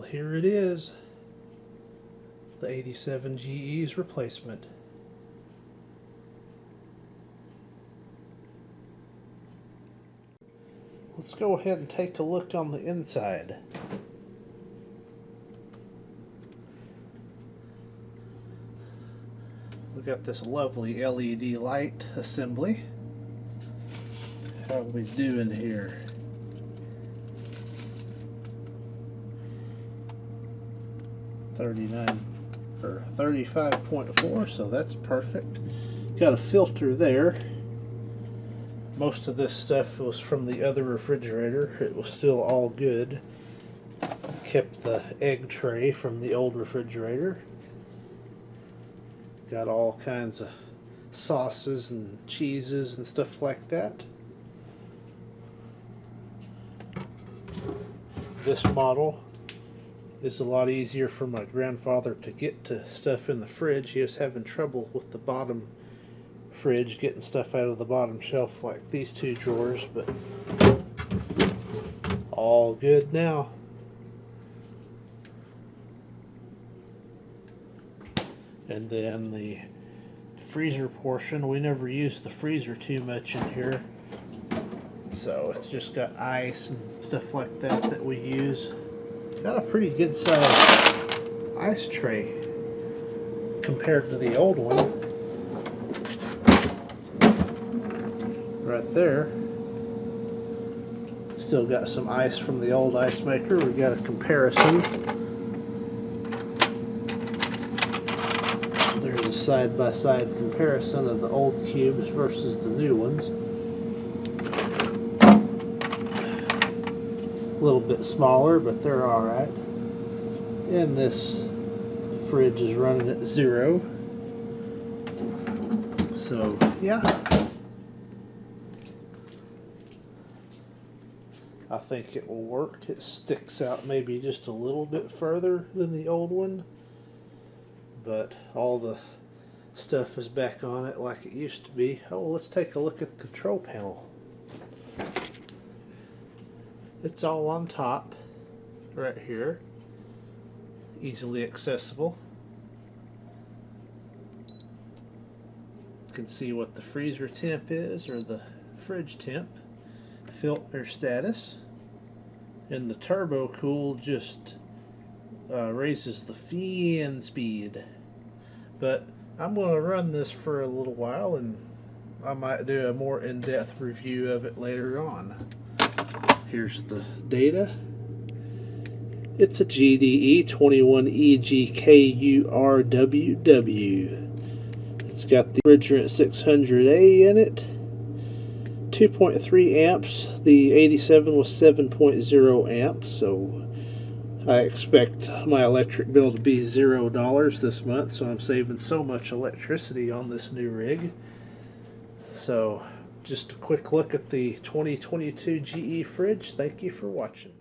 here it is, the 87 GE's replacement. Let's go ahead and take a look on the inside. We got this lovely LED light assembly. How are we doing here? .39 or 35.4, so that's perfect. Got a filter there. Most of this stuff was from the other refrigerator. It was still all good. Kept the egg tray from the old refrigerator. Got all kinds of sauces and cheeses and stuff like that. This model is a lot easier for my grandfather to get to stuff in the fridge. He was having trouble with the bottom fridge, getting stuff out of the bottom shelf like these two drawers, but all good now. And then the freezer portion, we never use the freezer too much in here, so it's just got ice and stuff like that we use. Got a pretty good size ice tray compared to the old one. Right there. Still got some ice from the old ice maker. We got a comparison. There's a side-by-side comparison of the old cubes versus the new ones. A little bit smaller, but they're alright. And this fridge is running at 0. So, yeah. I think it will work. It sticks out maybe just a little bit further than the old one, but all the stuff is back on it like it used to be. Oh, let's take a look at the control panel. It's all on top right here, easily accessible. You can see what the freezer temp is, or the fridge temp, filter status, and the turbo cool just raises the fan speed. But I'm going to run this for a little while, and I might do a more in-depth review of it later on. Here's the data. It's a GDE21EGKURWW. It's got the refrigerant 600A in it. 2.3 amps. The 87 was 7.0 amps, so I expect my electric bill to be $0 this month, so I'm saving so much electricity on this new rig. So just a quick look at the 2022 GE fridge. Thank you for watching.